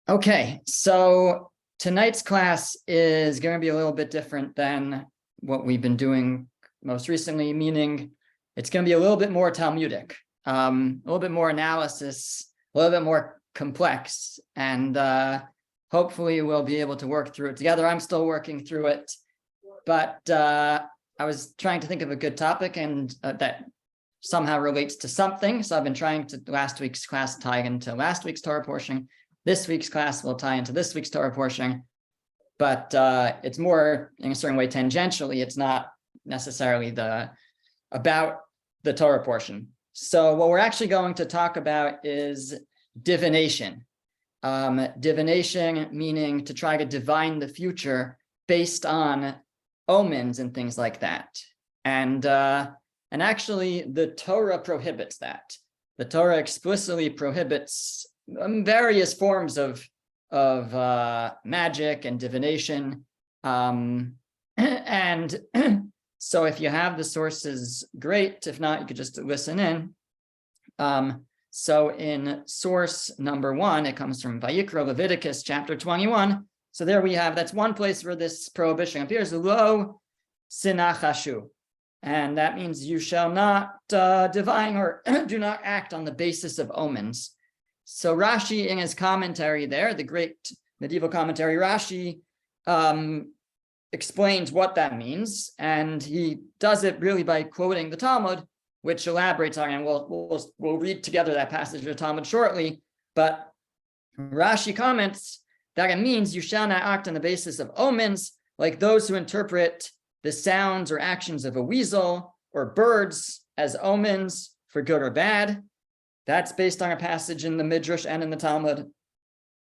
Okay, so tonight's class is going to be a little bit different than what we've been doing most recently, meaning it's going to be a little bit more Talmudic, a little bit more analysis, a little bit more complex, and hopefully we'll be able to work through it together. I'm still working through it, but I was trying to think of a good topic and that somehow relates to something. So I've been trying to last week's class tie into last week's Torah portion. This week's class will tie into this week's Torah portion, but it's more in a certain way tangentially. It's not necessarily about the Torah portion. So what we're actually going to talk about is divination. Divination meaning to try to divine the future based on omens and things like that. And actually the Torah prohibits that. The Torah explicitly prohibits various forms of magic and divination. And so if you have the sources, great. If not, you could just listen in. So in source number 1, it comes from Vayikra, Leviticus chapter 21. So there we have, that's one place where this prohibition appears, lo sinachashu. And that means you shall not divine or do not act on the basis of omens. So Rashi in his commentary there, the great medieval commentary, Rashi explains what that means. And he does it really by quoting the Talmud, which elaborates on it. And we'll read together that passage of the Talmud shortly. But Rashi comments that it means you shall not act on the basis of omens, like those who interpret the sounds or actions of a weasel or birds as omens for good or bad. That's based on a passage in the Midrash and in the Talmud.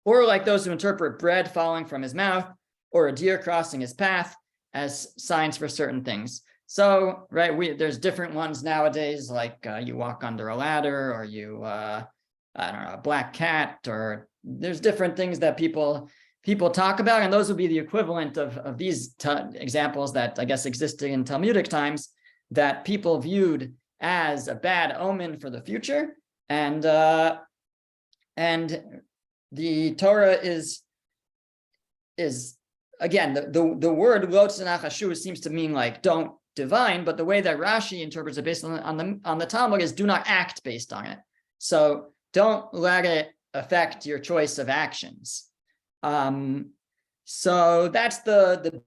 Or like those who interpret bread falling from his mouth or a deer crossing his path as signs for certain things. So, right, there's different ones nowadays, like you walk under a ladder, or you, I don't know, a black cat, or there's different things that people talk about, and those would be the equivalent of these examples that I guess existed in Talmudic times that people viewed as a bad omen for the future. And the Torah is again, the word lo tzanachashu seems to mean like don't divine, but the way that Rashi interprets it based on the Talmud is do not act based on it. So don't let it affect your choice of actions. So that's the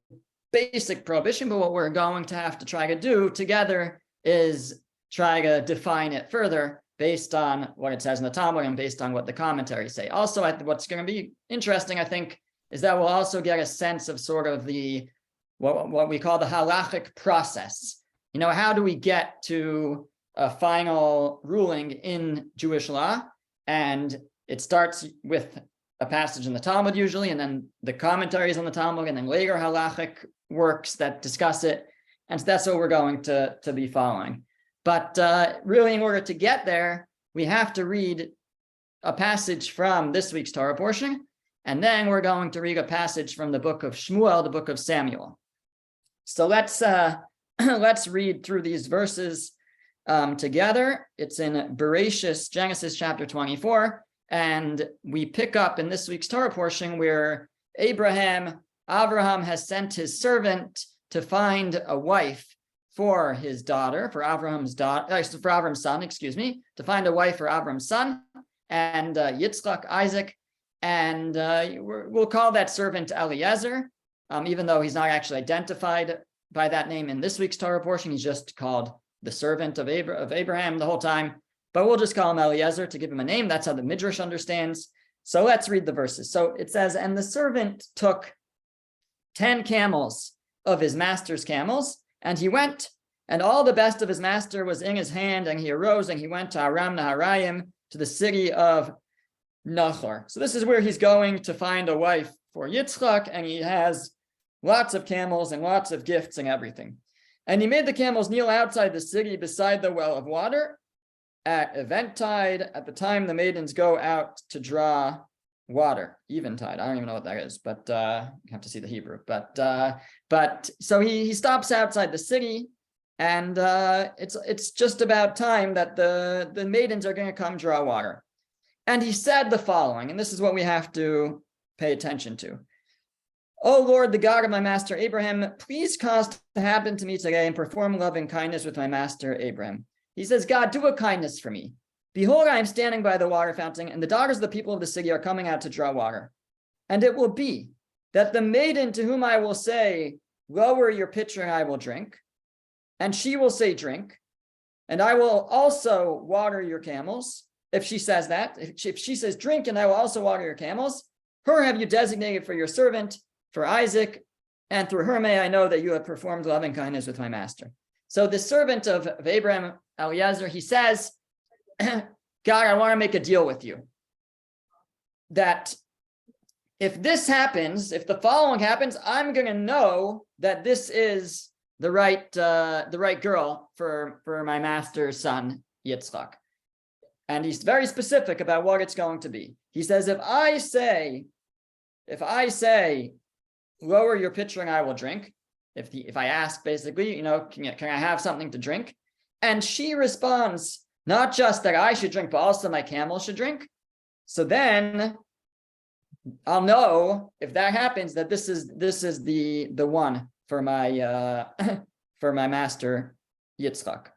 basic prohibition, but what we're going to have to try to do together is try to define it further based on what it says in the Talmud and based on what the commentaries say. Also, what's going to be interesting, I think, is that we'll also get a sense of sort of what we call the halachic process. You know, how do we get to a final ruling in Jewish law? And it starts with a passage in the Talmud usually, and then the commentaries on the Talmud, and then later halachic works that discuss it. And so that's what we're going to be following. But really, in order to get there, we have to read a passage from this week's Torah portion, and then we're going to read a passage from the book of Shmuel, the book of Samuel. So let's read through these verses together. It's in Bereshis, Genesis chapter 24, and we pick up in this week's Torah portion where Abraham has sent his servant to find a wife for his daughter, for Avraham's son, to find a wife for Avraham's son, and Yitzchak, Isaac, and we'll call that servant Eliezer, even though he's not actually identified by that name in this week's Torah portion. He's just called the servant of Abraham the whole time, but we'll just call him Eliezer to give him a name. That's how the Midrash understands. So let's read the verses. So it says, and the servant took 10 camels of his master's camels, and he went, and all the best of his master was in his hand, and he arose and he went to Aram Naharayim, to the city of Nachor. So this is where he's going to find a wife for Yitzchak, and he has lots of camels and lots of gifts and everything. And he made the camels kneel outside the city beside the well of water at eventide, at the time the maidens go out to draw water. Eventide, I don't even know what that is, but you have to see the Hebrew. But so he stops outside the city, and it's just about time that the maidens are going to come draw water. And he said the following, and this is what we have to pay attention to. O Lord, the God of my master Abraham, please cause to happen to me today and perform loving kindness with my master Abraham. He says, God, do a kindness for me. Behold, I am standing by the water fountain, and the daughters of the people of the city are coming out to draw water. And it will be that the maiden to whom I will say, lower your pitcher and I will drink, and she will say, drink, and I will also water your camels. If she says that, if she says, drink, and I will also water your camels, her have you designated for your servant, for Isaac, and through her may I know that you have performed loving kindness with my master. So the servant of Abraham, Eliezer, he says, God, I want to make a deal with you. That if this happens, if the following happens, I'm going to know that this is the right girl for my master's son, Yitzchak. And he's very specific about what it's going to be. He says, if I say, lower your pitcher and I will drink, if I ask basically, can I have something to drink? And she responds, not just that I should drink, but also my camel should drink. So then I'll know if that happens that this is the one for my for my master Yitzchak.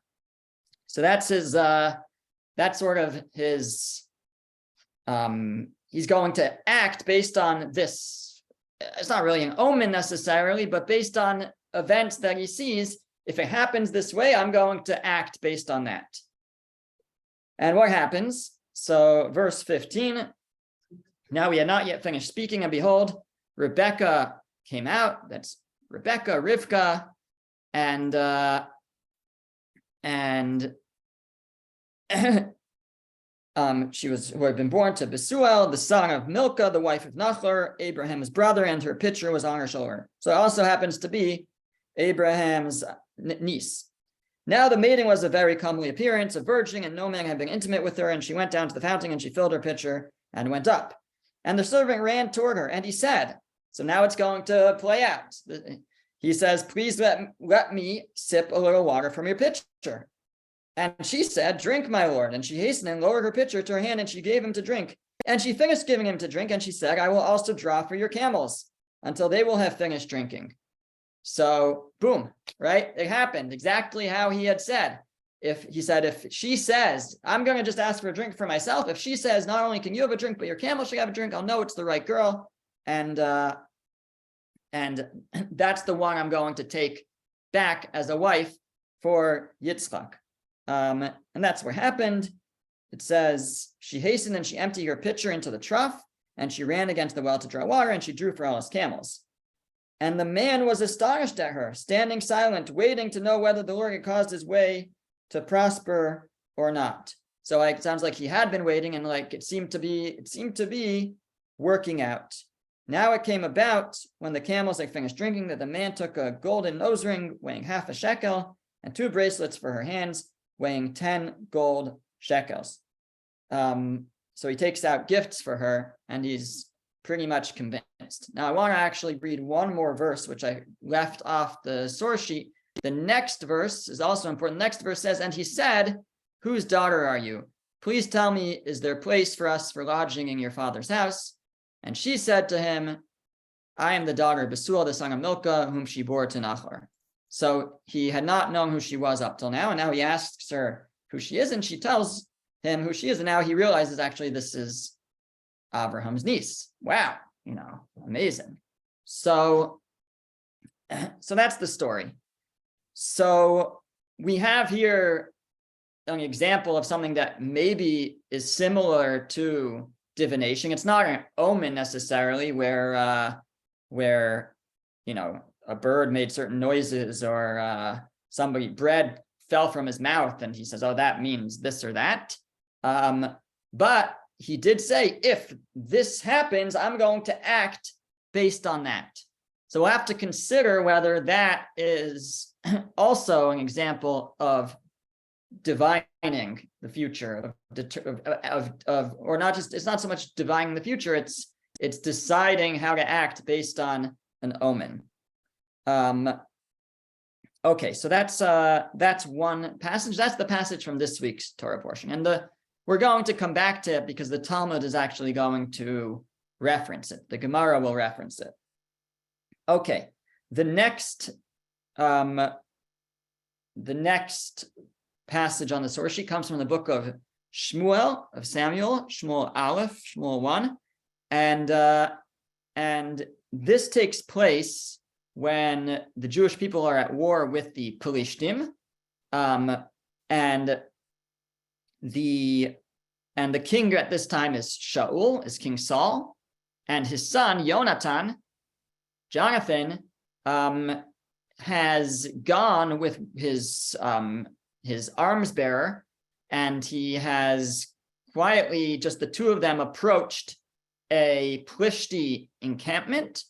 So that's his that's sort of his he's going to act based on this. It's not really an omen necessarily, but based on events that he sees. If it happens this way, I'm going to act based on that. And what happens? So verse 15, now we had not yet finished speaking, and behold, Rebecca came out. That's Rebecca, Rivka, and she was who had been born to Besuel, the son of Milcah, the wife of Nachor, Abraham's brother, and her pitcher was on her shoulder. So it also happens to be Abraham's niece. Now the maiden was of very comely appearance, a virgin, and no man had been intimate with her, and she went down to the fountain, and she filled her pitcher and went up. And the servant ran toward her, and he said, so now it's going to play out. He says, please let me sip a little water from your pitcher. And she said, drink, my lord. And she hastened and lowered her pitcher to her hand, and she gave him to drink. And she finished giving him to drink, and she said, I will also draw for your camels until they will have finished drinking. So, boom, right? It happened exactly how he had said. If she says, I'm going to just ask for a drink for myself. If she says, not only can you have a drink, but your camel should have a drink, I'll know it's the right girl. And that's the one I'm going to take back as a wife for Yitzchak. And that's what happened. It says, she hastened and she emptied her pitcher into the trough, and she ran against the well to draw water, and she drew for all his camels. And the man was astonished at her, standing silent, waiting to know whether the Lord had caused his way to prosper or not. So it sounds like he had been waiting, and like it seemed to be working out. Now it came about when the camels had finished drinking that the man took a golden nose ring weighing 1/2 shekel and 2 bracelets for her hands weighing 10 gold shekels. So he takes out gifts for her, and he's pretty much convinced. Now I want to actually read one more verse, which I left off the source sheet. The next verse is also important. The next verse says, and he said, whose daughter are you? Please tell me, is there place for us for lodging in your father's house? And she said to him, I am the daughter of Besuel, the son of Milcah, whom she bore to Nachor. So he had not known who she was up till now, and now he asks her who she is, and she tells him who she is, and now he realizes actually this is Abraham's niece. Wow, amazing. So that's the story. So we have here an example of something that maybe is similar to divination. It's not an omen necessarily where a bird made certain noises, or bread fell from his mouth and he says, oh, that means this or that. But he did say, if this happens, I'm going to act based on that. So we'll have to consider whether that is also an example of divining the future, or not just, it's not so much divining the future, it's deciding how to act based on an omen. Okay, so that's one passage. That's the passage from this week's Torah portion. And the we're going to come back to it because the Talmud is actually going to reference it. The Gemara will reference it. Okay, the next passage on the source sheet comes from the book of Shmuel, of Samuel, Shmuel Aleph, Shmuel 1. And this takes place when the Jewish people are at war with the Pelishtim, and the king at this time is Shaul, is King Saul, and his son Jonathan, has gone with his arms bearer, and he has quietly, just the two of them, approached a Plishti encampment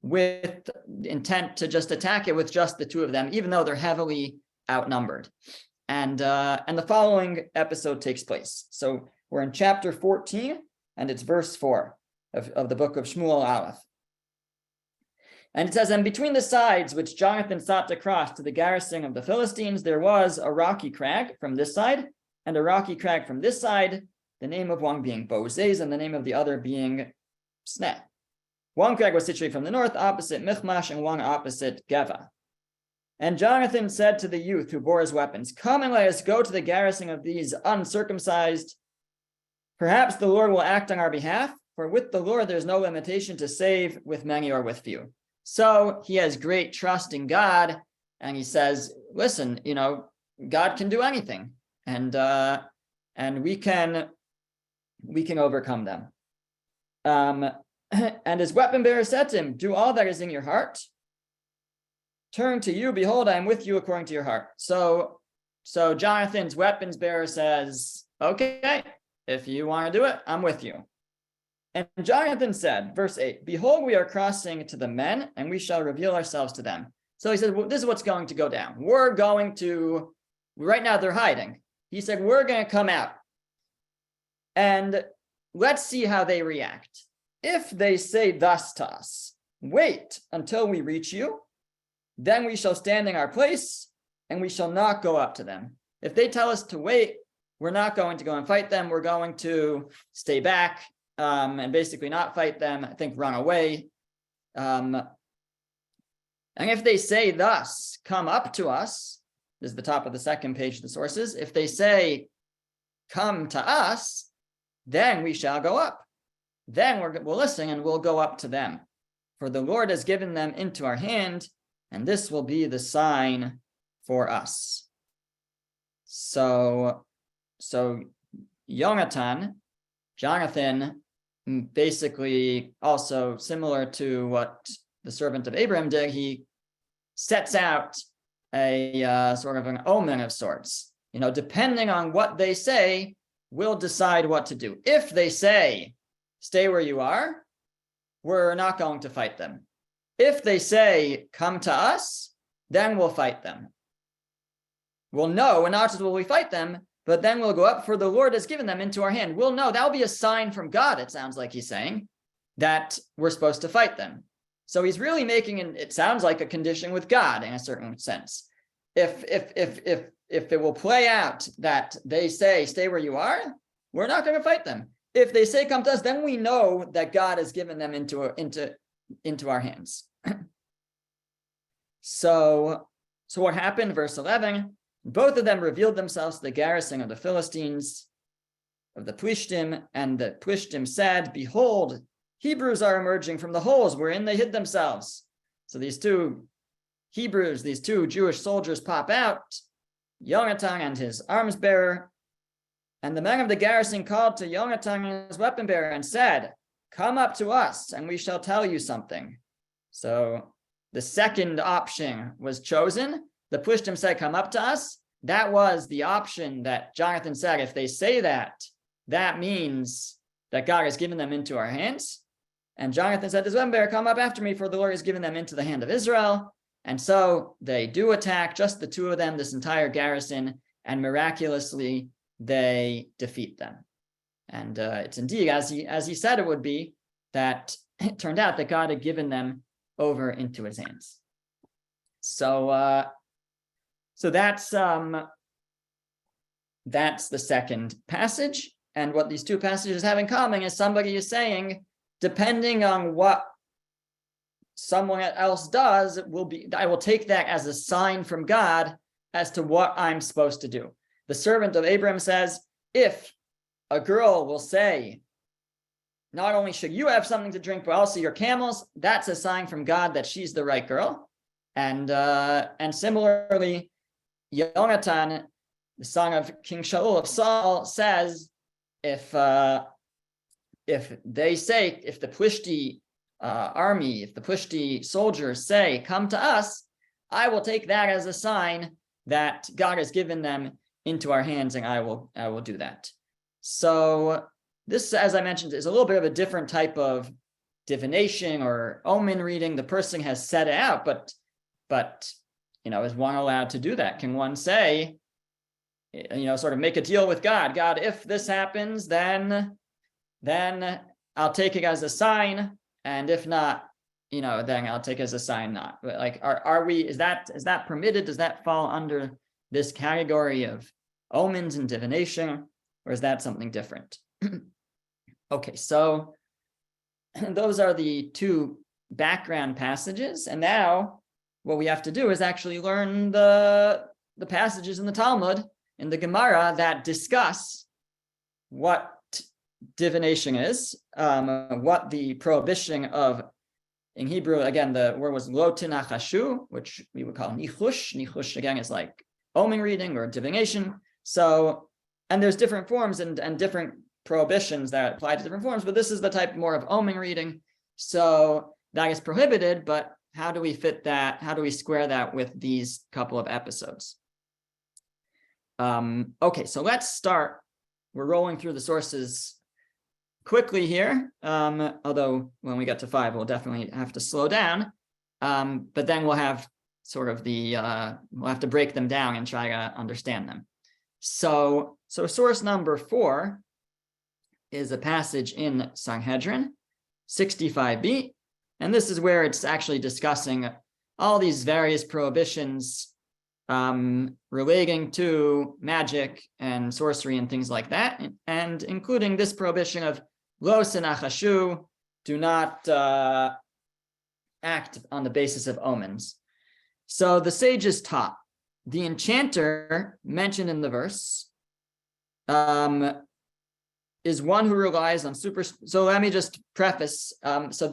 with intent to just attack it with just the two of them, even though they're heavily outnumbered. And the following episode takes place. So we're in chapter 14, and it's verse 4 of the book of Shmuel Aleph. And it says, and between the sides which Jonathan sought to cross to the garrison of the Philistines, there was a rocky crag from this side, and a rocky crag from this side, the name of one being Bozez, and the name of the other being Sneh. One crag was situated from the north, opposite Michmash, and one opposite Geva. And Jonathan said to the youth who bore his weapons, come and let us go to the garrison of these uncircumcised. Perhaps the Lord will act on our behalf, for with the Lord there's no limitation to save with many or with few. So he has great trust in God, and he says, listen, God can do anything, and we can overcome them. And his weapon bearer said to him, do all that is in your heart. Turn to you, behold, I am with you according to your heart. So Jonathan's weapons bearer says, okay, if you want to do it, I'm with you. And Jonathan said, verse 8, behold, we are crossing to the men, and we shall reveal ourselves to them. So he said, well, this is what's going to go down. Right now they're hiding. He said, we're going to come out, and let's see how they react. If they say thus to us, wait until we reach you, then we shall stand in our place, and we shall not go up to them. If they tell us to wait, we're not going to go and fight them. We're going to stay back, and basically not fight them, I think run away. And if they say thus, come up to us, this is the top of the second page of the sources. If they say, come to us, then we shall go up. Then we'll listen and we'll go up to them. For the Lord has given them into our hand, and this will be the sign for us. So Jonathan, basically also similar to what the servant of Abraham did, he sets out a sort of an omen of sorts. Depending on what they say, we'll decide what to do. If they say, stay where you are, we're not going to fight them. If they say, come to us, then we'll fight them. We'll know, and not just will we fight them, but then we'll go up, for the Lord has given them into our hand. We'll know, that'll be a sign from God, it sounds like he's saying, that we're supposed to fight them. So he's really making, it sounds like a condition with God in a certain sense. If it will play out that they say, stay where you are, we're not going to fight them. If they say, come to us, then we know that God has given them into our hands. So what happened? Verse 11, both of them revealed themselves to the garrison of the Philistines, of the Plishtim, and the Plishtim said, behold, Hebrews are emerging from the holes wherein they hid themselves. So these two Hebrews, these two Jewish soldiers pop out, Jonathan and his arms bearer. And the men of the garrison called to Jonathan and his weapon bearer and said, come up to us, and we shall tell you something. So the second option was chosen. The Plishtim said, come up to us. That was the option that Jonathan said, if they say that, that means that God has given them into our hands. And Jonathan said to his weapon bearer, come up after me, for the Lord has given them into the hand of Israel. And so they do attack, just the two of them, this entire garrison, and miraculously they defeat them. And it's indeed, as he said it would be, that it turned out that God had given them over into his hands. So that's the second passage. And what these two passages have in common is somebody is saying, depending on what someone else does, I will take that as a sign from God as to what I'm supposed to do. The servant of Abraham says, if a girl will say, not only should you have something to drink, but also your camels, that's a sign from God that she's the right girl. And similarly, Yonatan, the son of King Shaul of Saul, says, if the Plishti army, if the Plishti soldiers say, come to us, I will take that as a sign that God has given them into our hands, and I will do that. So this, as I mentioned, is a little bit of a different type of divination or omen reading. The person has set it out, but is one allowed to do that? Can one say, sort of make a deal with God? God, if this happens, then I'll take it as a sign, and if not, then I'll take it as a sign not. But like, is that permitted? Does that fall under this category of omens and divination, or is that something different? Okay, so those are the two background passages, and now what we have to do is actually learn the passages in the Talmud, in the Gemara, that discuss what divination is, what the prohibition of, in Hebrew, again, the word was lo tinachashu, which we would call nichush. Nichush, again, is like omen reading or divination. So, and there's different forms and different prohibitions that apply to different forms, but this is the type more of omen reading. So that is prohibited, but how do we fit that? How do we square that with these couple of episodes? Okay, so let's start. We're rolling through the sources quickly here, although when we get to 5, we'll definitely have to slow down. But then we'll have sort of we'll have to break them down and try to understand them. So source number 4 is a passage in Sanhedrin 65b, and this is where it's actually discussing all these various prohibitions relating to magic and sorcery and things like that, and including this prohibition of lo sinachashu, do not act on the basis of omens. So the sages taught the enchanter mentioned in the verse is one who relies on So let me just preface. So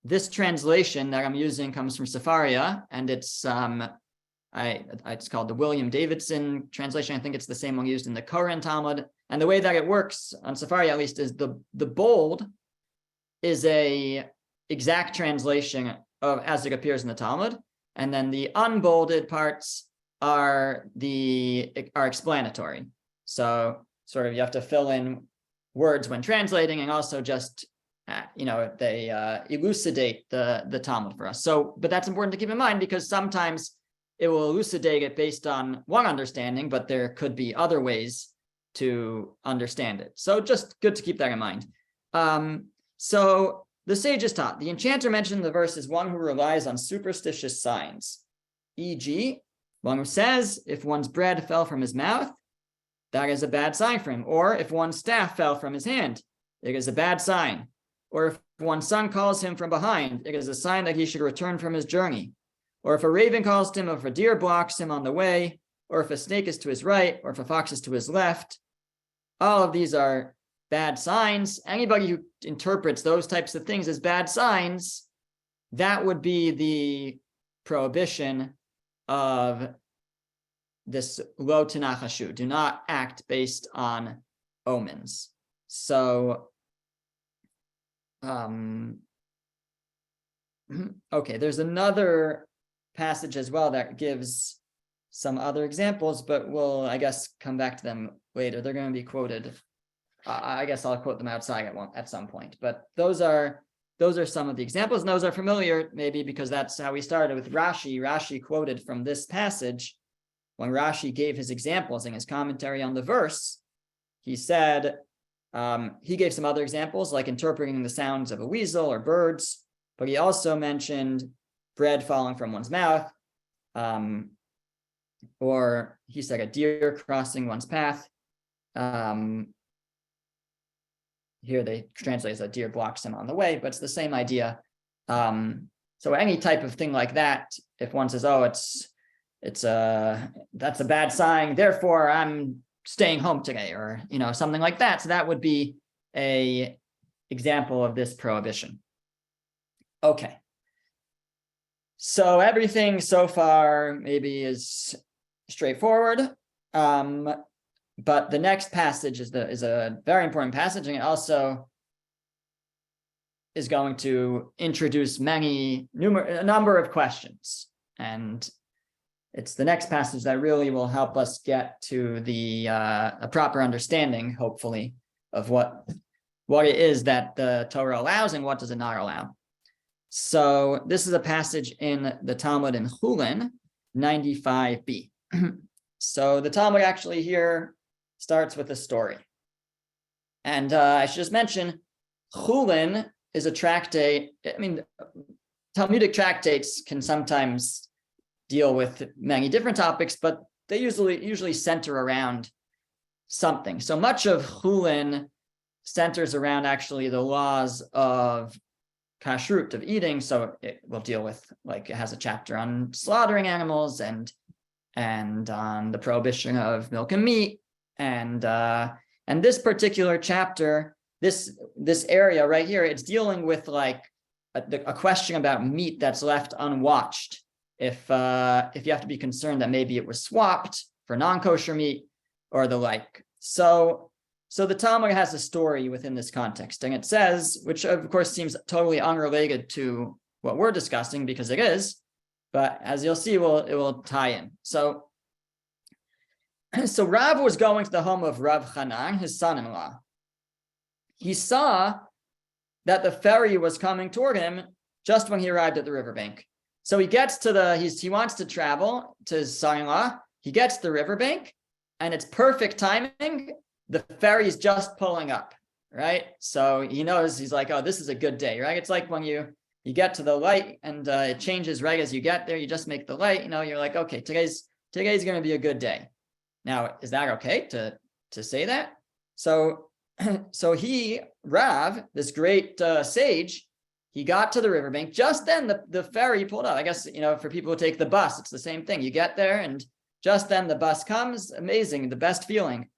this translation that I'm using comes from Sepharia, and it's it's called the William Davidson translation. I think it's the same one used in the Koran Talmud. And the way that it works on Sepharia, at least, is the bold is a exact translation of as it appears in the Talmud, and then the unbolded parts are explanatory. So sort of you have to fill in words when translating, and also just they elucidate the Talmud for us. So, but that's important to keep in mind, because sometimes it will elucidate it based on one understanding, but there could be other ways to understand it. So just good to keep that in mind. So the sages taught the enchanter mentioned in the verse is one who relies on superstitious signs, e.g., one who says if one's bread fell from his mouth, that is a bad sign for him. Or if one's staff fell from his hand, it is a bad sign. Or if one's son calls him from behind, it is a sign that he should return from his journey. Or if a raven calls to him, or if a deer blocks him on the way, or if a snake is to his right, or if a fox is to his left, all of these are bad signs. Anybody who interprets those types of things as bad signs, that would be the prohibition of this lo tinachashu, do not act based on omens. So, okay, there's another passage as well that gives some other examples, but we'll, I guess, come back to them later. They're going to be quoted. I guess I'll quote them outside at some point. But those are some of the examples, and those are familiar maybe because that's how we started with Rashi. Rashi quoted from this passage when Rashi gave his examples in his commentary on the verse. He said, he gave some other examples like interpreting the sounds of a weasel or birds, but he also mentioned bread falling from one's mouth, or he said a deer crossing one's path. here they translate as a deer blocks him on the way, but it's the same idea. So any type of thing like that, if one says, oh, that's a bad sign, therefore I'm staying home today, or something like that. So that would be a example of this prohibition. Okay. So everything so far maybe is straightforward. But the next passage is a very important passage, and it also is going to introduce a number of questions. And it's the next passage that really will help us get to a proper understanding, hopefully, of what it is that the Torah allows and what does it not allow. So this is a passage in the Talmud in Chulin, 95b. So the Talmud actually here starts with a story. And I should just mention, Chulin is a tractate. I mean, Talmudic tractates can sometimes deal with many different topics, but they usually center around something. So much of Chulin centers around actually the laws of kashrut, of eating. So it will deal with, like, it has a chapter on slaughtering animals and on the prohibition of milk and meat. And this particular chapter, this area right here, it's dealing with like a question about meat that's left unwatched. If you have to be concerned that maybe it was swapped for non-kosher meat or the like. So the Talmud has a story within this context, and it says, which of course seems totally unrelated to what we're discussing, because it is, but as you'll see, it will tie in. So Rav was going to the home of Rav Hanan, his son-in-law. He saw that the ferry was coming toward him just when he arrived at the riverbank. So he gets to he wants to travel to his son-in-law. He gets to the riverbank, and it's perfect timing. The ferry's just pulling up, right? So he knows, he's like, oh, this is a good day, right? It's like when you get to the light and it changes right as you get there. You just make the light, you're like, okay, today's going to be a good day. Now, is that okay to say that? So Rav, this great sage, he got to the riverbank. Just then the ferry pulled up. I guess, for people who take the bus, it's the same thing. You get there and just then the bus comes. Amazing, the best feeling.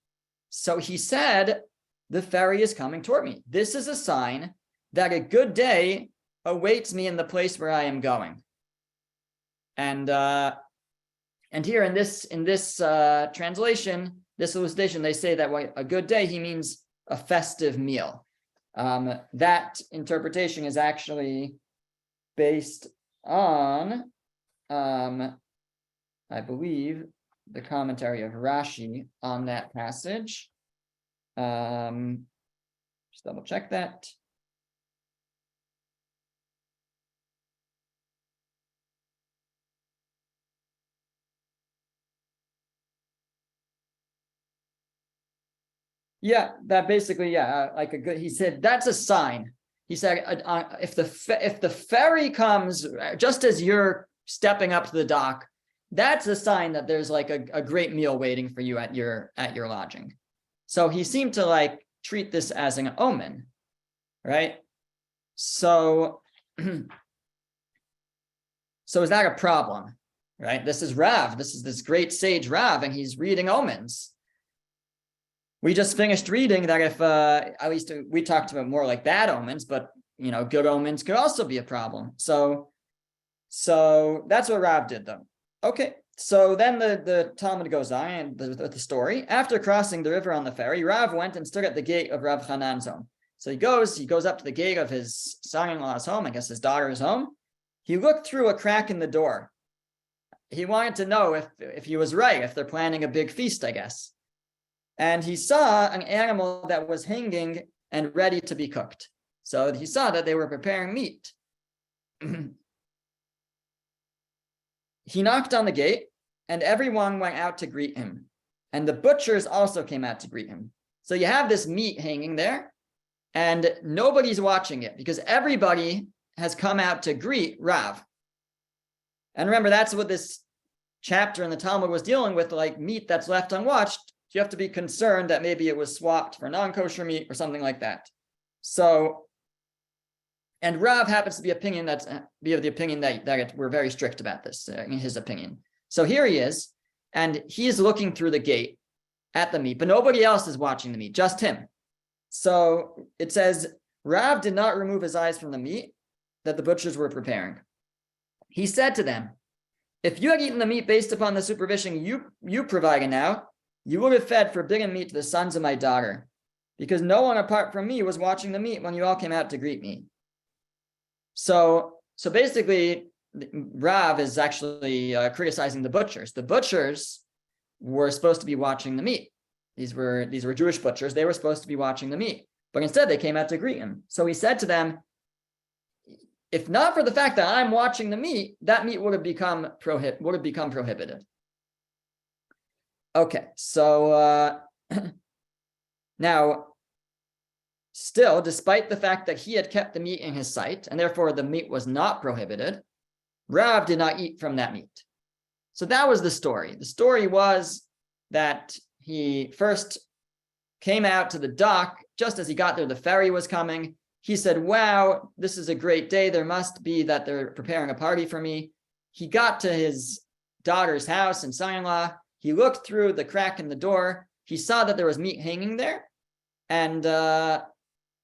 So he said, the ferry is coming toward me. This is a sign that a good day awaits me in the place where I am going. And here in this translation, this elucidation, they say that a good day, he means a festive meal. That interpretation is actually based on, I believe, the commentary of Rashi on that passage. Just double check that. Yeah, that basically, like a good, he said, that's a sign. He said, if the ferry comes just as you're stepping up to the dock, that's a sign that there's like a great meal waiting for you at your lodging. So he seemed to like treat this as an omen, right? So is that a problem, right? This is Rav, this is this great sage Rav, and he's reading omens. We just finished reading that if, at least we talked about more like bad omens, but good omens could also be a problem. So that's what Rav did though. Okay, so then the Talmud goes on, and the story. After crossing the river on the ferry, Rav went and stood at the gate of Rav Hanan's home. So he goes up to the gate of his son-in-law's home, I guess his daughter's home. He looked through a crack in the door. He wanted to know if he was right, if they're planning a big feast, I guess. And he saw an animal that was hanging and ready to be cooked. So he saw that they were preparing meat. He knocked on the gate, and everyone went out to greet him. And the butchers also came out to greet him. So you have this meat hanging there, and nobody's watching it because everybody has come out to greet Rav. And remember, that's what this chapter in the Talmud was dealing with, like meat that's left unwatched. you have to be concerned that maybe it was swapped for non-kosher meat or something like that. So, and Rav happens to be of the opinion that we're very strict about this, in his opinion. So here he is, and he's looking through the gate at the meat, but nobody else is watching the meat, just him. So it says, Rav did not remove his eyes from the meat that the butchers were preparing. He said to them, if you had eaten the meat based upon the supervision you provided now, you would have fed forbidden meat to the sons of my daughter, because no one apart from me was watching the meat when you all came out to greet me. So basically, Rav is actually criticizing the butchers. The butchers were supposed to be watching the meat. These were Jewish butchers. They were supposed to be watching the meat, but instead they came out to greet him. So he said to them, if not for the fact that I'm watching the meat, that meat would have become prohibited. Okay, so now, still, despite the fact that he had kept the meat in his sight, and therefore the meat was not prohibited, Rav did not eat from that meat. So that was the story. The story was that he first came out to the dock. Just as he got there, the ferry was coming. He said, wow, this is a great day. There must be that they're preparing a party for me. He got to his daughter's house and son-in-law. He looked through the crack in the door. He saw that there was meat hanging there, and the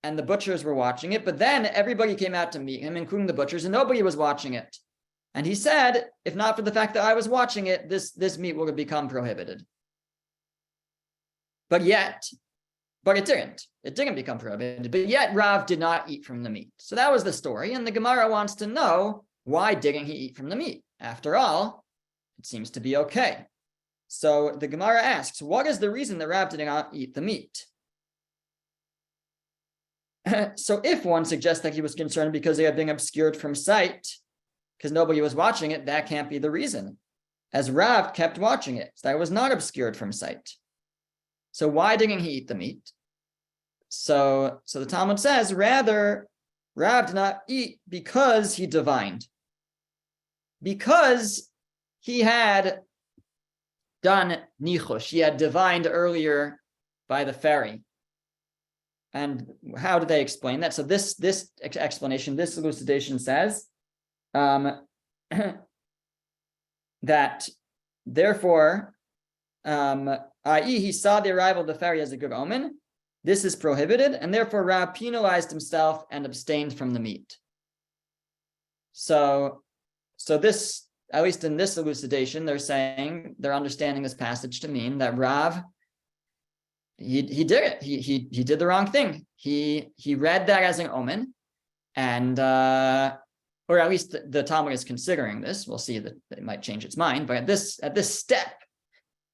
butchers were watching it. But then everybody came out to meet him, including the butchers, and nobody was watching it. And he said, if not for the fact that I was watching it, this meat would have become prohibited. But it didn't. It didn't become prohibited. But yet Rav did not eat from the meat. So that was the story. And the Gemara wants to know, why didn't he eat from the meat? After all, it seems to be okay. So the Gemara asks, what is the reason that Rav did not eat the meat? So if one suggests that he was concerned because they had been obscured from sight, because nobody was watching it, that can't be the reason, as Rav kept watching it. So that was not obscured from sight. So why didn't he eat the meat? So the Talmud says, rather, Rav did not eat because he divined. Because he had done nichush. He had divined earlier by the ferry. And how do they explain that? So this explanation, this elucidation says that therefore, i.e., he saw the arrival of the ferry as a good omen. This is prohibited, and therefore Rav penalized himself and abstained from the meat. So this, at least in this elucidation, they're understanding this passage to mean that Rav, he did it. He did the wrong thing. He read that as an omen, and or at least the Talmud is considering this. We'll see that it might change its mind, but at this step,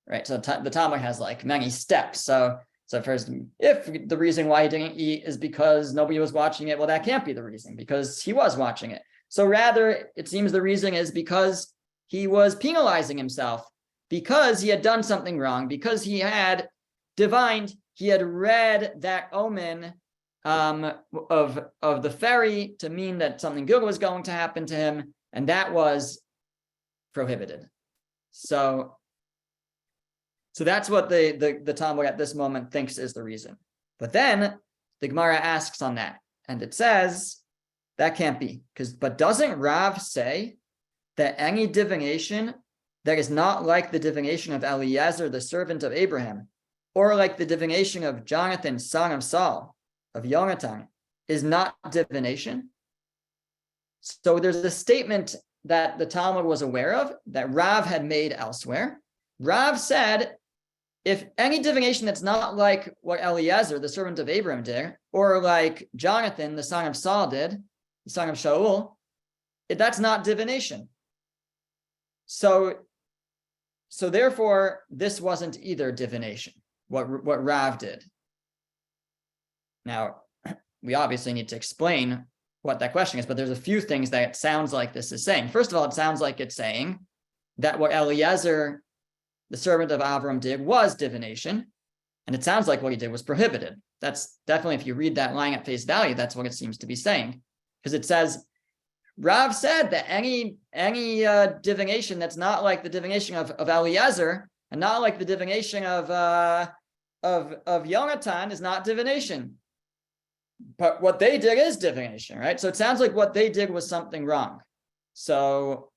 right? So the Talmud has like many steps. So first, if the reason why he didn't eat is because nobody was watching it, well, that can't be the reason, because he was watching it. So rather, it seems the reason is because he was penalizing himself, because he had done something wrong, because he had divined, he had read that omen of the ferry to mean that something good was going to happen to him, and that was prohibited. So that's what the Talmud at this moment thinks is the reason. But then the Gemara asks on that, and it says that can't be, but doesn't Rav say that any divination that is not like the divination of Eliezer, the servant of Abraham, or like the divination of Jonathan, son of Saul, of Jonathan, is not divination? So there's a statement that the Talmud was aware of that Rav had made elsewhere. Rav said, if any divination that's not like what Eliezer, the servant of Abraham, did, or like Jonathan, the son of Saul, did, the son of Shaul, that's not divination. So therefore, this wasn't either divination, what Rav did. Now, we obviously need to explain what that question is, but there's a few things that it sounds like this is saying. First of all, it sounds like it's saying that what Eliezer, the servant of Avram, did was divination, and it sounds like what he did was prohibited. That's definitely, if you read that line at face value, that's what it seems to be saying, because it says, Rav said that any divination that's not like the divination of Eliezer, and not like the divination of Yonatan is not divination. But what they did is divination, right? So it sounds like what they did was something wrong. So,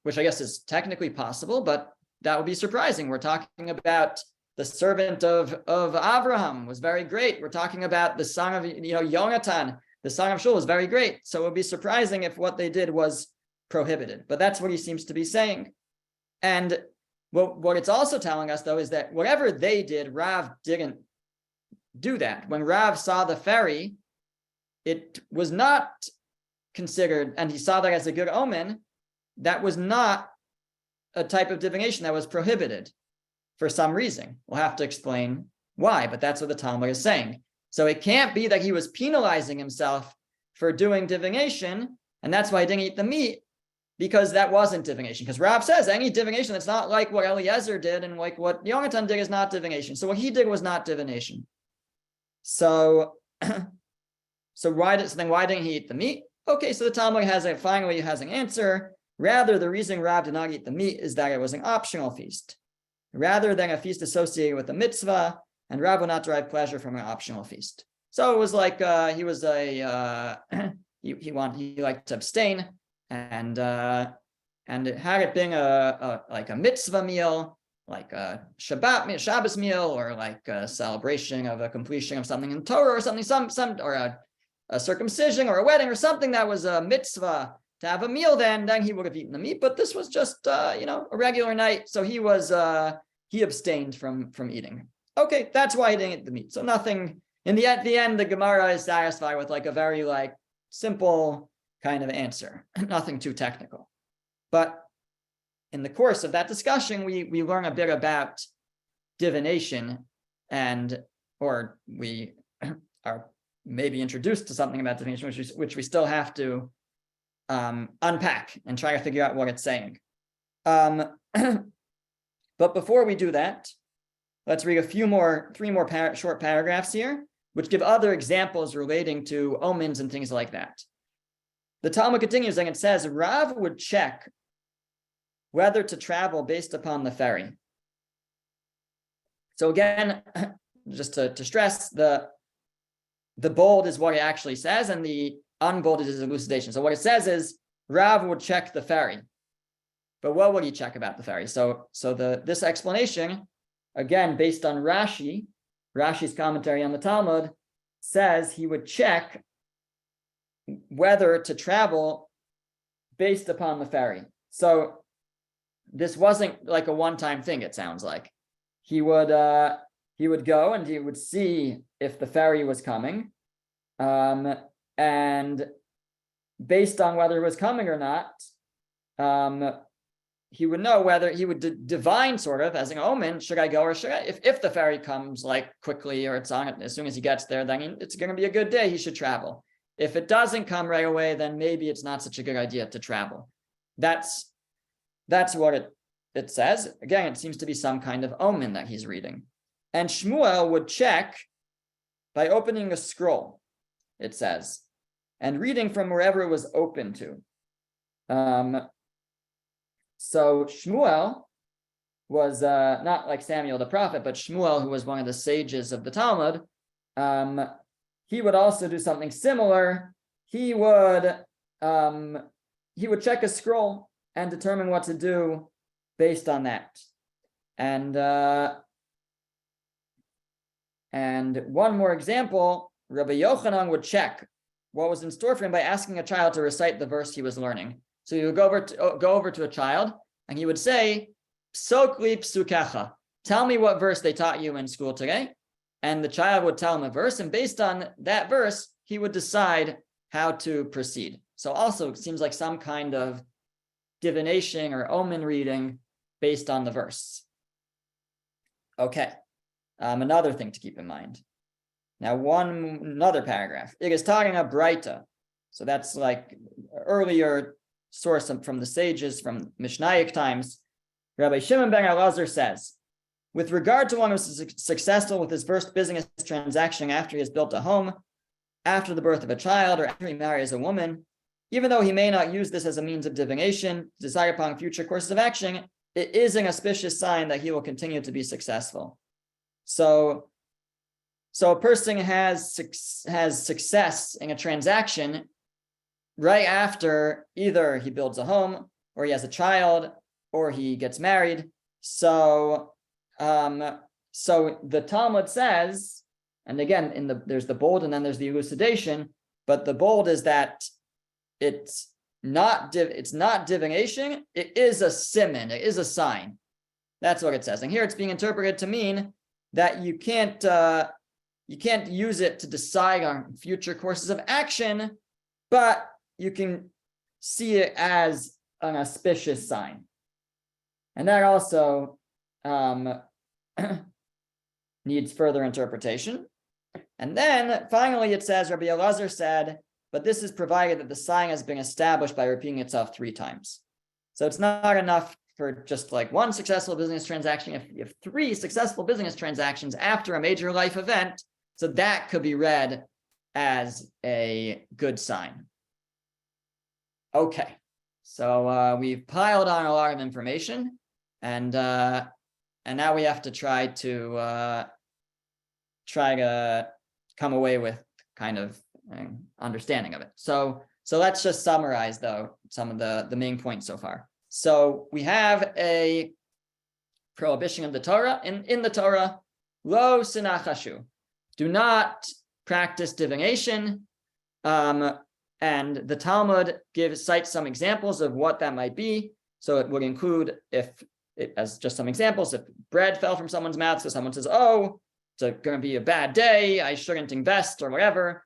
which I guess is technically possible, but that would be surprising. We're talking about the servant of Abraham was very great. We're talking about the son of Yonatan, the son of Shul was very great. So it would be surprising if what they did was prohibited. But that's what he seems to be saying. And what it's also telling us, though, is that whatever they did, Rav didn't do that. When Rav saw the ferry, it was not considered, and he saw that as a good omen. That was not a type of divination that was prohibited for some reason. We'll have to explain why, but that's what the Talmud is saying. So it can't be that he was penalizing himself for doing divination, and that's why he didn't eat the meat, because that wasn't divination. Because Rav says any divination that's not like what Eliezer did and like what Yonatan did is not divination. So what he did was not divination. So, why didn't he eat the meat? Okay, so the Talmud finally has an answer. Rather, the reason Rav did not eat the meat is that it was an optional feast, rather than a feast associated with a mitzvah, and Rav will not derive pleasure from an optional feast. So it was like he liked to abstain, and had it been like a mitzvah meal, like a Shabbos meal, or like a celebration of a completion of something in Torah or something, or a circumcision or a wedding or something that was a mitzvah to have a meal, then he would have eaten the meat. But this was just a regular night, so he abstained from eating. Okay, that's why he didn't eat the meat. So nothing in the end. The Gemara is satisfied with like a very like simple kind of answer, nothing too technical. But in the course of that discussion, we learn a bit about divination, or we are maybe introduced to something about divination, which we still have to unpack and try to figure out what it's saying. But before we do that, let's read three more short paragraphs here, which give other examples relating to omens and things like that. The Talmud continues and it says, Rav would check whether to travel based upon the ferry. So again, just to stress, the bold is what it actually says, and the unbolded is elucidation. So what it says is Rav would check the ferry. But what would he check about the ferry? So this explanation, again, based on Rashi's commentary on the Talmud, says he would check whether to travel based upon the ferry. So this wasn't like a one-time thing, it sounds like. He would go and he would see if the ferry was coming, and based on whether it was coming or not, he would know whether he would divine sort of as an omen, should I go or should I? If the ferry comes like quickly or it's on it as soon as he gets there, then it's going to be a good day, he should travel. If it doesn't come right away, then maybe it's not such a good idea to travel. That's what it says. Again, it seems to be some kind of omen that he's reading. And Shmuel would check by opening a scroll, it says, and reading from wherever it was open to. So Shmuel was not like Samuel the prophet, but Shmuel, who was one of the sages of the Talmud, he would also do something similar. He would check a scroll and determine what to do based on that. And one more example, Rabbi Yochanan would check what was in store for him by asking a child to recite the verse he was learning. So he would go over to a child and he would say, Psokli psukecha, tell me what verse they taught you in school today. And the child would tell him a verse, and based on that verse, he would decide how to proceed. So also it seems like some kind of divination or omen reading based on the verse. Okay, another thing to keep in mind. Now, another paragraph. It is talking about Braita. So that's like earlier source from the sages from Mishnaic times. Rabbi Shimon ben Elazar says, with regard to one who is successful with his first business transaction after he has built a home, after the birth of a child, or after he marries a woman, even though he may not use this as a means of divination to decide upon future courses of action, it is an auspicious sign that he will continue to be successful. So a person has success in a transaction right after either he builds a home, or he has a child, or he gets married. So the Talmud says, and again, there's the bold and then there's the elucidation, but the bold is that it's not divination, it is a siman, it is a sign. That's what it says. And here it's being interpreted to mean that you can't use it to decide on future courses of action, but you can see it as an auspicious sign. And that also needs further interpretation. And then finally it says, Rabbi Elazar said, but this is provided that the sign has been established by repeating itself 3 times. So it's not enough for just like one successful business transaction. If you have 3 successful business transactions after a major life event, so that could be read as a good sign. Okay, so we've piled on a lot of information, and now we have to try to come away with kind of an understanding of it. So let's just summarize though some of the main points so far. So we have a prohibition of the Torah in the Torah, lo sinachashu, do not practice divination. And the Talmud cites some examples of what that might be. So it would include, as just some examples, if bread fell from someone's mouth, so someone says, oh, it's going to be a bad day, I shouldn't invest or whatever.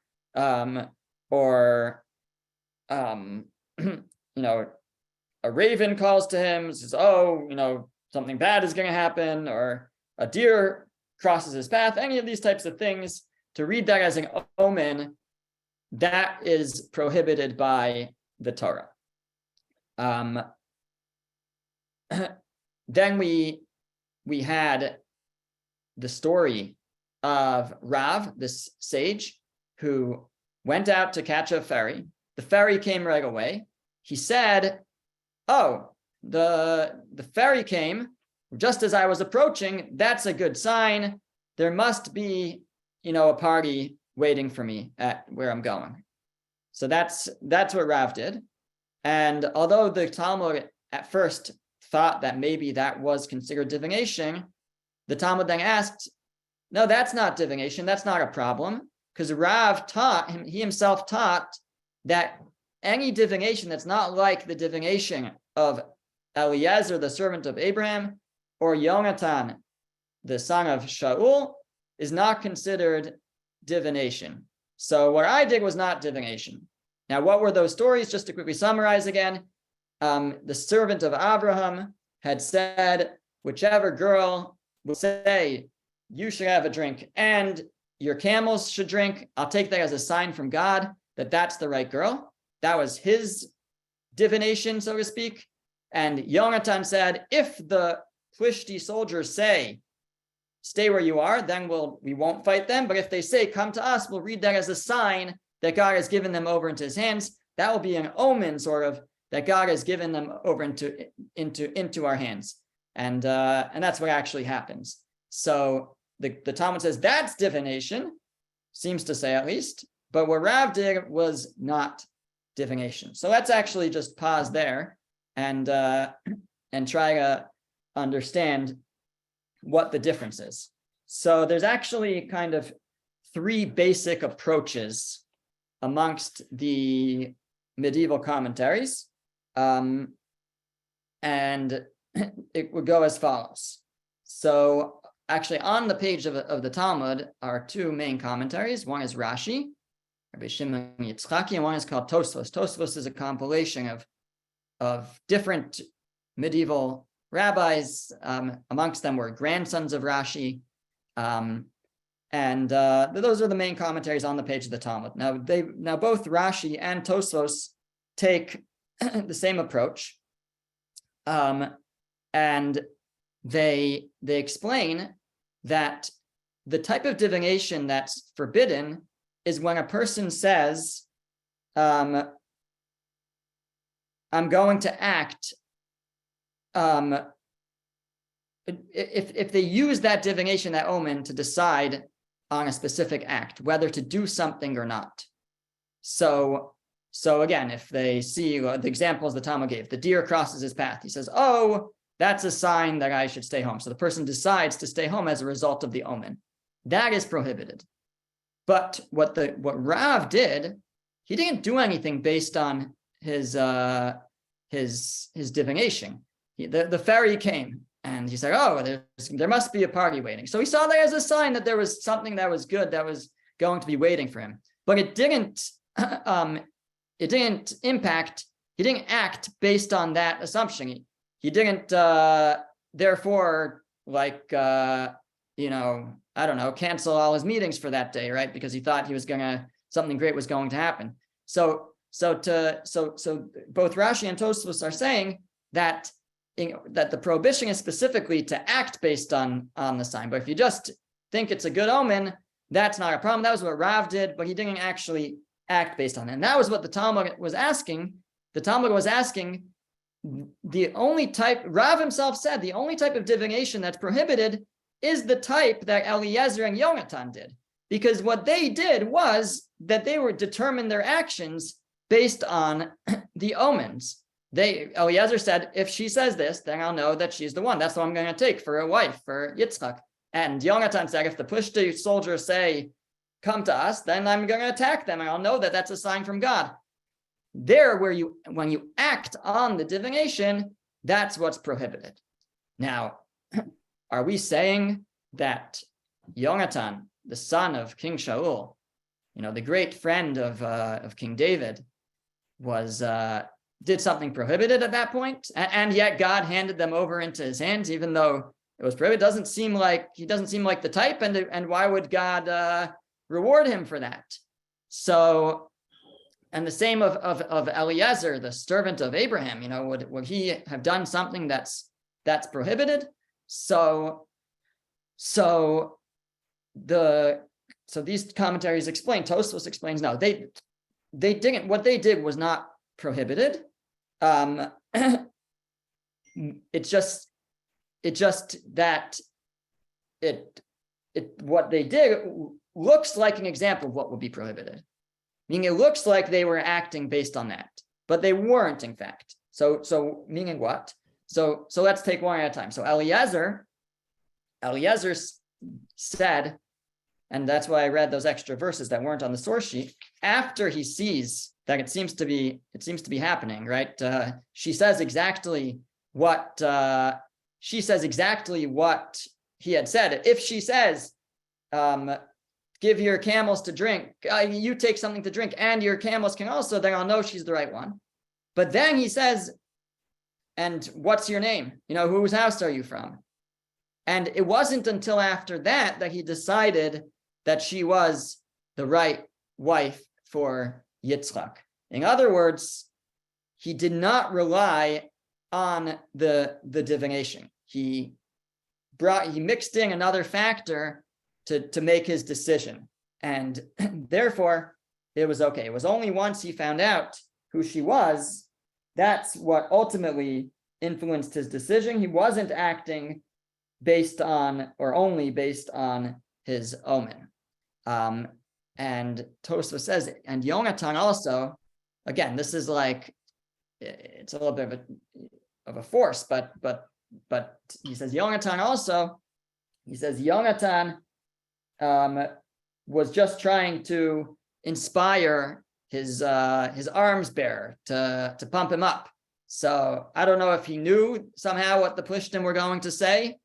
Or a raven calls to him, says, oh, something bad is going to happen, or a deer crosses his path, any of these types of things, to read that as an omen, that is prohibited by the Torah. Then we had the story of Rav, this sage, who went out to catch a ferry. The ferry came right away. He said, oh, the ferry came just as I was approaching. That's a good sign. There must be, a party waiting for me at where I'm going. So that's what Rav did. And although the Talmud at first thought that maybe that was considered divination, the Talmud then asked, no, that's not divination. That's not a problem. Because Rav he himself taught that any divination that's not like the divination of Eliezer, the servant of Abraham, or Yonatan, the son of Shaul, is not considered divination. So what I did was not divination. Now, what were those stories? Just to quickly summarize again, the servant of Abraham had said, whichever girl would say, you should have a drink and your camels should drink, I'll take that as a sign from God that that's the right girl. That was his divination, so to speak. And Yonatan said, if the Plishti soldiers say, stay where you are, then we won't fight them. But if they say, come to us, we'll read that as a sign that God has given them over into his hands. That will be an omen, sort of, that God has given them over into our hands. And that's what actually happens. So the Talmud says that's divination, seems to say at least, but what Rav did was not divination. So let's actually just pause there and try to understand what the difference is. So there's actually kind of 3 basic approaches amongst the medieval commentaries, and it would go as follows. So actually, on the page of the Talmud are 2 main commentaries. One is Rashi, Rabbi Shimon Yitzchaki, and one is called Tosfos. Tosfos is a compilation of different medieval rabbis. Amongst them were grandsons of Rashi. And those are the main commentaries on the page of the Talmud. Now both Rashi and Tosfos take the same approach. And they explain that the type of divination that's forbidden is when a person says, I'm going to act if they use that divination, that omen, to decide on a specific act, whether to do something or not. So again, if they see the examples the Talmud gave, the deer crosses his path, he says, oh, that's a sign that I should stay home. So the person decides to stay home as a result of the omen. That is prohibited. But what Rav did, he didn't do anything based on his divination. The fairy came and he said, oh, there must be a party waiting. So he saw that as a sign that there was something that was good that was going to be waiting for him. But it didn't impact, he didn't act based on that assumption. He didn't therefore, like, I don't know, cancel all his meetings for that day, right? Because he thought something great was going to happen. So both Rashi and Tosfos are saying that that the prohibition is specifically to act based on the sign. But if you just think it's a good omen, that's not a problem. That was what Rav did, but he didn't actually act based on it. And that was what the Talmud was asking. The Talmud was asking, the only type, Rav himself said, the only type of divination that's prohibited is the type that Eliezer and Yonatan did. Because what they did was that they were determined their actions based on the omens. Eliezer said, if she says this, then I'll know that she's the one. That's what I'm going to take for a wife, for Yitzchak. And Yonatan said, if the Pushti soldiers say, come to us, then I'm going to attack them, and I'll know that that's a sign from God. There, when you act on the divination, that's what's prohibited. Now, are we saying that Yonatan, the son of King Shaul, the great friend of King David, did something prohibited at that point, and yet God handed them over into his hands, even though it was prohibited? He doesn't seem like the type, and why would God reward him for that? So, and the same of Eliezer, the servant of Abraham, would he have done something that's prohibited? So these commentaries explain, Tosfos explains, no, they didn't, what they did was not prohibited. It's just that what they did looks like an example of what would be prohibited. Meaning it looks like they were acting based on that, but they weren't, in fact. So meaning what? So let's take one at a time. So Eliezer said, and that's why I read those extra verses that weren't on the source sheet, after he sees that it seems to be happening, right? She says exactly what he had said. If she says, give your camels to drink, you take something to drink, and your camels can also, then I'll know she's the right one. But then he says, and what's your name? Whose house are you from? And it wasn't until after that he decided that she was the right wife for Yitzchak. In other words, he did not rely on the divination. He mixed in another factor to make his decision. And therefore, it was okay. It was only once he found out who she was, that's what ultimately influenced his decision. He wasn't acting based on, or only based on, his omen. And Tosfos says, and Yonatan also, again, this is like, it's a little bit of a force, but he says Yonatan also, Yonatan was just trying to inspire his arms bearer to pump him up. So I don't know if he knew somehow what the Plishtim were going to say,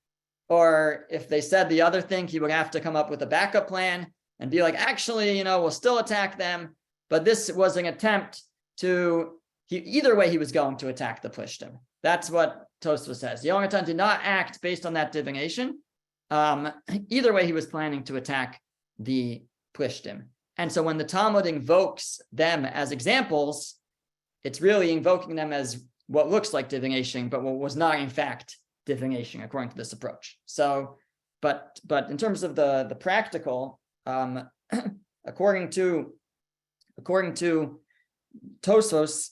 or if they said the other thing, he would have to come up with a backup plan and be like, actually, we'll still attack them. But this was an attempt either way he was going to attack the Plishtim. That's what Tosfos says. Yonatan did not act based on that divination. Either way, he was planning to attack the Plishtim. And so when the Talmud invokes them as examples, it's really invoking them as what looks like divination, but what was not in fact divination, according to this approach. So, but in terms of the practical, according to Tosfos,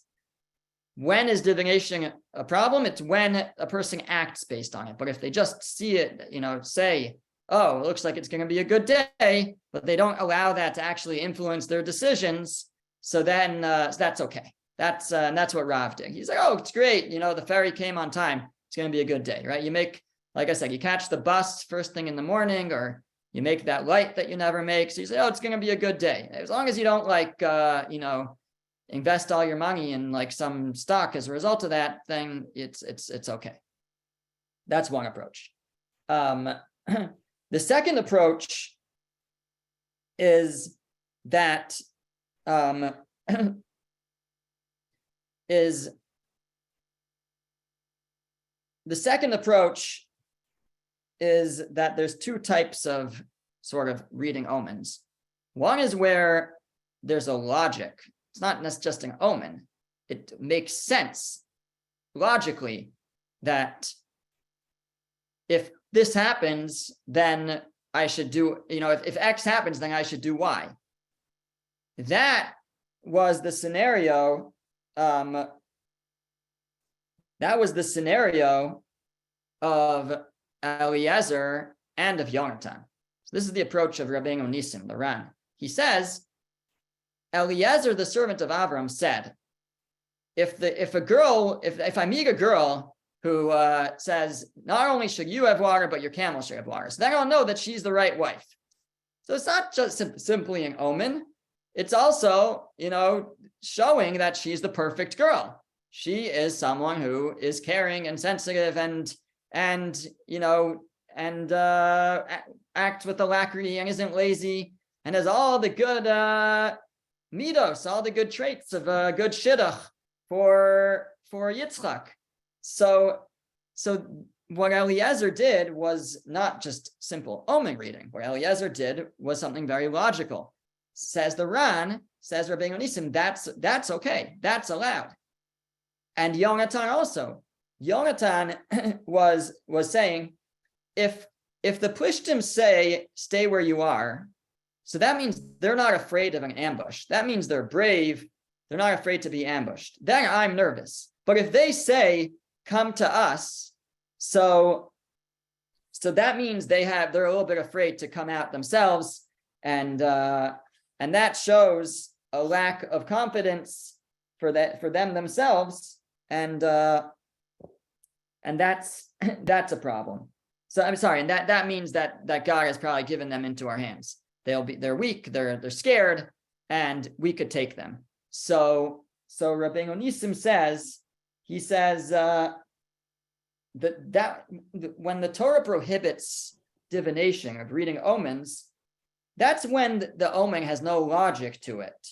when is divination a problem? It's when a person acts based on it. But if they just see it, say, oh, it looks like it's going to be a good day, but they don't allow that to actually influence their decisions, so then that's okay. That's what Rav did. He's like, oh, it's great. The ferry came on time. It's going to be a good day, right? You make, like I said, you catch the bus first thing in the morning, or you make that light that you never make. So you say, oh, it's going to be a good day. As long as you don't invest all your money in like some stock as a result of that thing, it's okay. That's one approach. The second approach is that there's two types of sort of reading omens. One is where there's a logic. It's not just an omen. It makes sense logically that if this happens, then I should do, if X happens, then I should do Y. That was the scenario. That was the scenario of Eliezer and of Yonatan. So this is the approach of Rabbeinu Nisim, the Ran. He says, Eliezer, the servant of Avram, said, if I meet a girl who says, not only should you have water, but your camel should have water, so then I'll know that she's the right wife. So it's not just simply an omen. It's also, showing that she's the perfect girl. She is someone who is caring and sensitive and acts with alacrity and isn't lazy and has all the good midos, all the good traits of a good shidduch for Yitzchak. So what Eliezer did was not just simple omen reading. What Eliezer did was something very logical. Says the Ran, says Rabbeinu Nisim, that's okay, that's allowed. And Yonatan also. Yonatan was saying, if the Plishtim say, stay where you are, so that means they're not afraid of an ambush. That means they're brave. They're not afraid to be ambushed. Then I'm nervous. But if they say, come to us, so that means they're a little bit afraid to come out themselves, and that shows a lack of confidence for them themselves, and that's a problem. So I'm sorry, and that means that God has probably given them into our hands. They're weak, they're scared, and we could take them. So Rabbeinu Nisim says, that when the Torah prohibits divination, of reading omens, that's when the omen has no logic to it,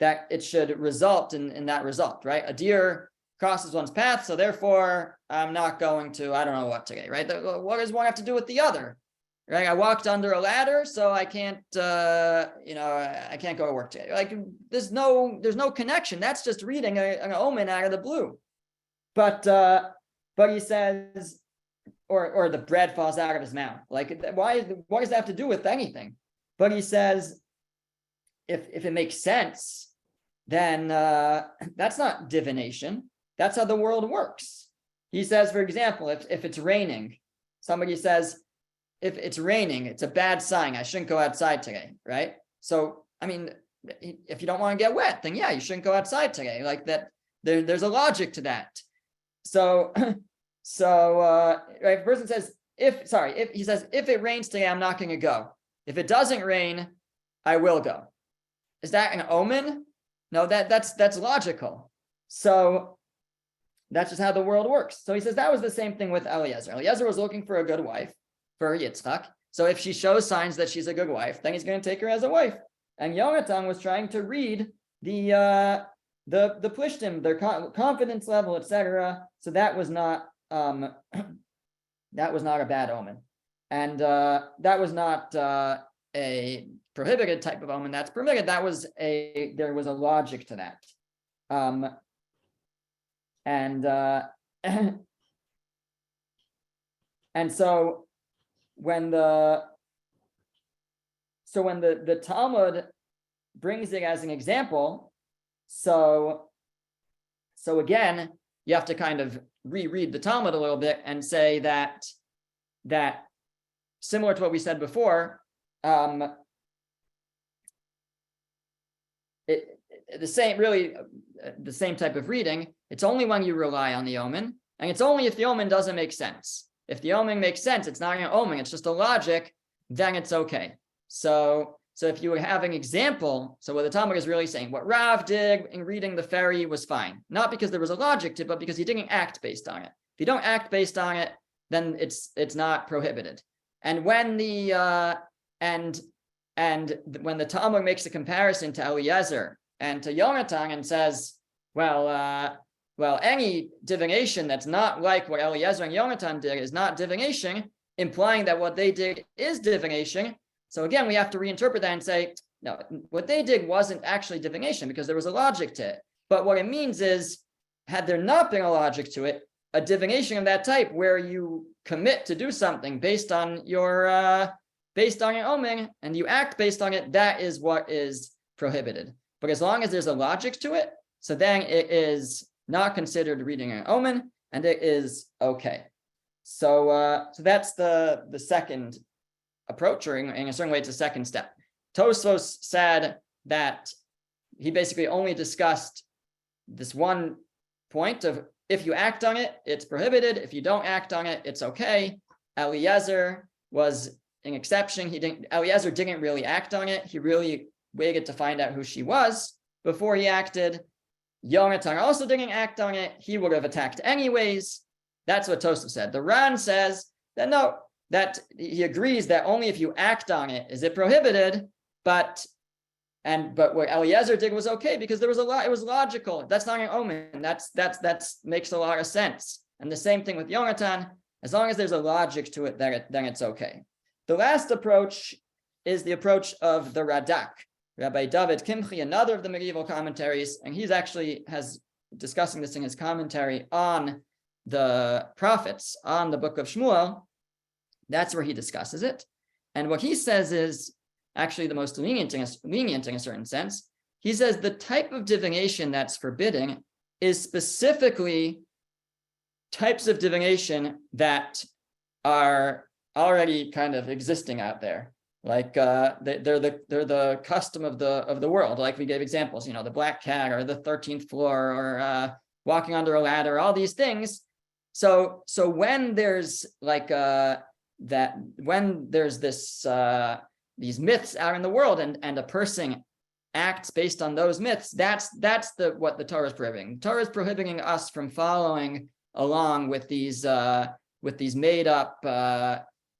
that it should result in that result, right? A deer crosses one's path, so therefore I'm not going to, I don't know what today, right? What does one have to do with the other, right? I walked under a ladder, so I can't, I can't go to work today. Like there's no connection. That's just reading an omen out of the blue. But he says, or the bread falls out of his mouth. Like why does that have to do with anything? But he says, if it makes sense, then that's not divination. That's how the world works. He says, for example, if it's raining, somebody says, if it's raining, it's a bad sign. I shouldn't go outside today, right? So, I mean, if you don't want to get wet, then yeah, you shouldn't go outside today. Like that, there's a logic to that. So, right, if a person says, if it rains today, I'm not going to go. If it doesn't rain, I will go. Is that an omen? No, that's logical. So that's just how the world works. So he says that was the same thing with Eliezer. Eliezer was looking for a good wife for Yitzchak. So if she shows signs that she's a good wife, then he's going to take her as a wife. And Yonatan was trying to read the Plishtim, their confidence level, etc. So that was not a bad omen, and that was not a prohibited type of omen. That's permitted. There was a logic to that, and so when the Talmud brings it as an example, so So again, you have to kind of reread the Talmud a little bit and say that similar to what we said before, the same type of reading. It's only when you rely on the omen, and it's only if the omen doesn't make sense. If the omen makes sense, it's not an omen, it's just a logic, then it's okay. So if you were having example, so what the Talmud is really saying, what Rav did in reading the ferry was fine, not because there was a logic to it, but because he didn't act based on it. If you don't act based on it, then it's not prohibited. And when the when the Talmud makes a comparison to Eliezer and to Yonatan and says, well, any divination that's not like what Eliezer and Yonatan did is not divination, implying that what they did is divination. So again, we have to reinterpret that and say, no, what they did wasn't actually divination because there was a logic to it. But what it means is, had there not been a logic to it, a divination of that type where you commit to do something based on your omen and you act based on it, that is what is prohibited. But as long as there's a logic to it, so then it is not considered reading an omen and it is okay. So that's the second approach, or in a certain way, it's a second step. Tosfos said that he basically only discussed this one point of if you act on it, it's prohibited. If you don't act on it, it's okay. Eliezer was an exception. Eliezer didn't really act on it. He really waited to find out who she was before he acted. Yonatan also didn't act on it. He would have attacked anyways. That's what Tosfos said. The Ran says that no, that he agrees that only if you act on it is it prohibited, but what Eliezer did was okay because there was it was logical. That's not an omen. That's makes a lot of sense. And the same thing with Yonatan. As long as there's a logic to it, then it's okay. The last approach is the approach of the Radak, Rabbi David Kimchi, another of the medieval commentaries, and he's actually has discussing this in his commentary on the prophets, on the book of Shmuel. That's where he discusses it. And what he says is actually the most lenient in a certain sense. He says the type of divination that's forbidden is specifically types of divination that are already kind of existing out there. Like they're the custom of the world. Like we gave examples, the black cat or the 13th floor or walking under a ladder, all these things. So when there's when there's this these myths out in the world and a person acts based on those myths, that's what the Torah is prohibiting. The Torah is prohibiting us from following along with these made up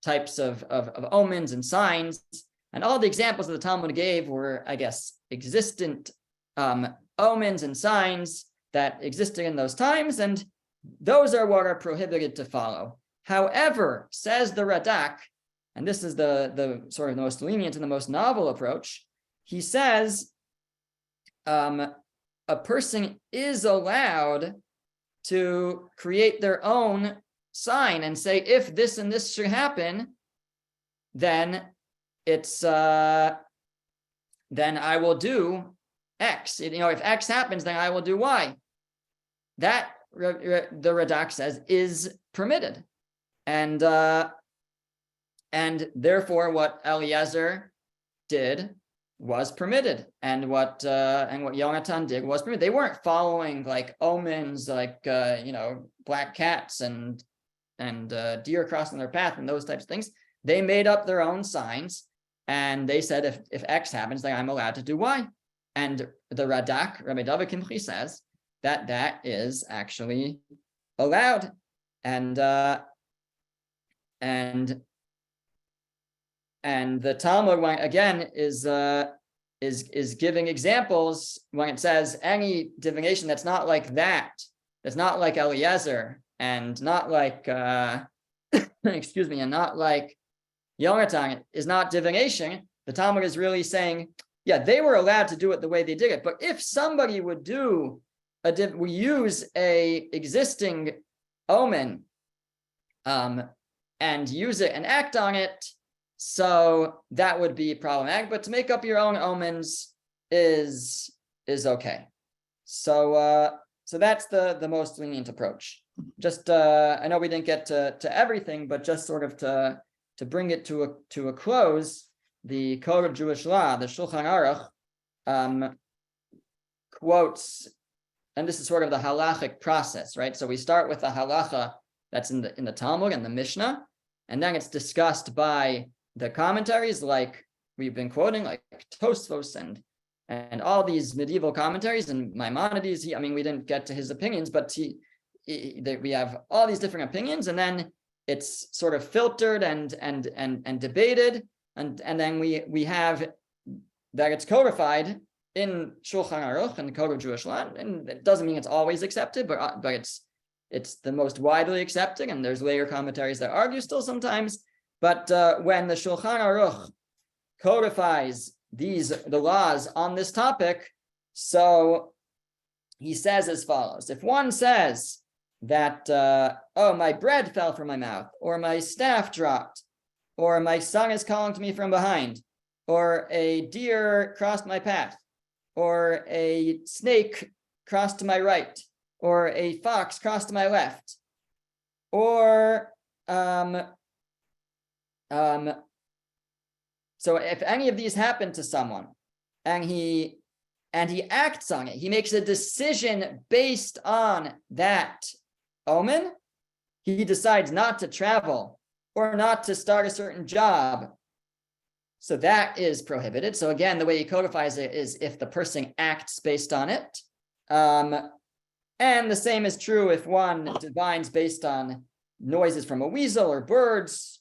types of omens and signs. And all the examples that the Talmud gave were, I guess, existent omens and signs that existed in those times, and those are what are prohibited to follow. However, says the Radak, and this is the sort of the most lenient and the most novel approach, he says a person is allowed to create their own sign and say, if this and this should happen, then it's then I will do X. If X happens, then I will do Y. That the Radak says is permitted, and therefore what Eliezer did was permitted, and what Yonatan did was permitted. They weren't following like omens, like black cats and deer crossing their path and those types of things. They made up their own signs, and they said if X happens, then I'm allowed to do Y. And the Radak, Rabbi David Kimchi, says that is actually allowed, and the Talmud again is giving examples when it says any divination that's not like that, that's not like Eliezer and not like excuse me, and not like Yonatan is not divination. The Talmud is really saying, yeah, they were allowed to do it the way they did it. But if somebody would do we use a existing omen and use it and act on it, so that would be problematic. But to make up your own omens is okay. So so that's the most lenient approach. Just I know we didn't get to everything, but just sort of to bring it to a close, the Code of Jewish Law, the Shulchan Aruch, quotes, and this is sort of the halachic process, right? So we start with the halacha that's in the Talmud and the Mishnah, and then it's discussed by the commentaries like we've been quoting, like Tosfos and all these medieval commentaries, and Maimonides. We didn't get to his opinions, but we have all these different opinions, and then it's sort of filtered and debated, and then we have that it's codified in Shulchan Aruch and the Code of Jewish Law, and it doesn't mean it's always accepted, but it's the most widely accepted, and there's later commentaries that argue still sometimes. But when the Shulchan Aruch codifies the laws on this topic, so he says as follows: if one says that my bread fell from my mouth, or my staff dropped, or my son is calling to me from behind, or a deer crossed my path, or a snake crossed to my right, or a fox crossed to my left, or so if any of these happen to someone and he acts on it, he makes a decision based on that omen, he decides not to travel or not to start a certain job, so that is prohibited. So again, the way he codifies it is if the person acts based on it. And the same is true if one divines based on noises from a weasel or birds,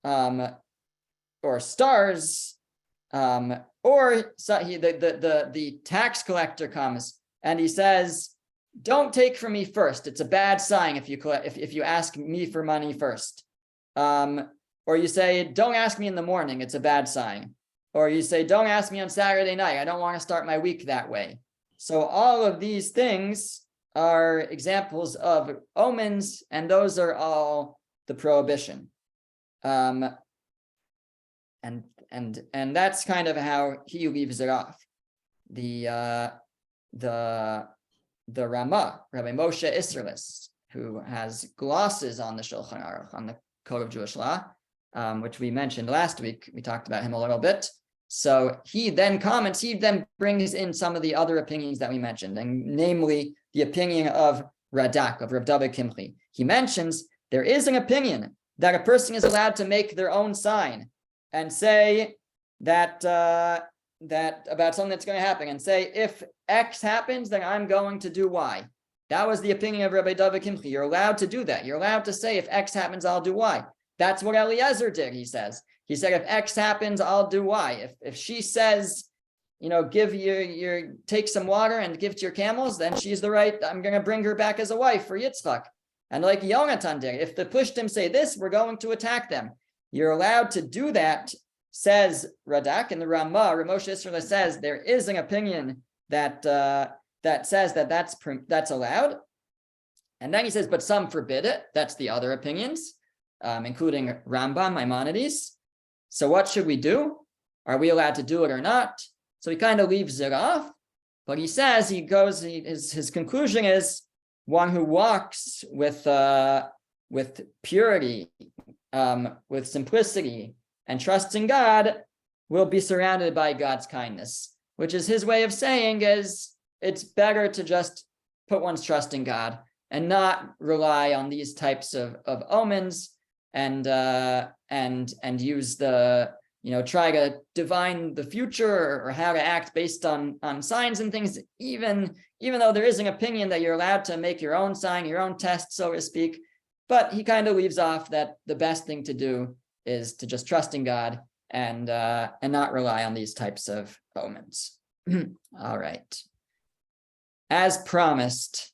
or stars, or so the tax collector comes and he says, "Don't take from me first. It's a bad sign if you ask me for money first." Or you say, "Don't ask me in the morning. It's a bad sign." Or you say, "Don't ask me on Saturday night. I don't want to start my week that way." So all of these things are examples of omens, and those are all the prohibition. And that's kind of how he leaves it off. The Ramah, Rabbi Moshe Isserles, who has glosses on the Shulchan Aruch, on the Code of Jewish Law, which we mentioned last week. We talked about him a little bit. So he then comments, he then brings in some of the other opinions that we mentioned, and namely the opinion of Radak, of Rav David Kimchi. He mentions there is an opinion that a person is allowed to make their own sign and say that that about something that's going to happen, and say, if X happens, then I'm going to do Y. That was the opinion of Rabbi David Kimchi. You're allowed to do that. You're allowed to say, if X happens, I'll do Y. That's what Eliezer did, he says. He said, if X happens, I'll do Y. If she says, take some water and give to your camels, then she's the right, I'm going to bring her back as a wife for Yitzchak. And like Yonatan did, if the Plishtim say this, we're going to attack them. You're allowed to do that, says Radak. And the Ramah, Moshe Isserles, says there is an opinion that says that that's allowed. And then he says, but some forbid it. That's the other opinions, including Rambam, Maimonides. So what should we do? Are we allowed to do it or not? So he kind of leaves it off, but he says, his conclusion is, one who walks with purity, with simplicity, and trusts in God will be surrounded by God's kindness, which is his way of saying is it's better to just put one's trust in God and not rely on these types of omens and use try to divine the future or how to act based on signs and things, even though there is an opinion that you're allowed to make your own sign, your own test, so to speak. But he kind of leaves off that the best thing to do is to just trust in God and not rely on these types of omens. All right. As promised,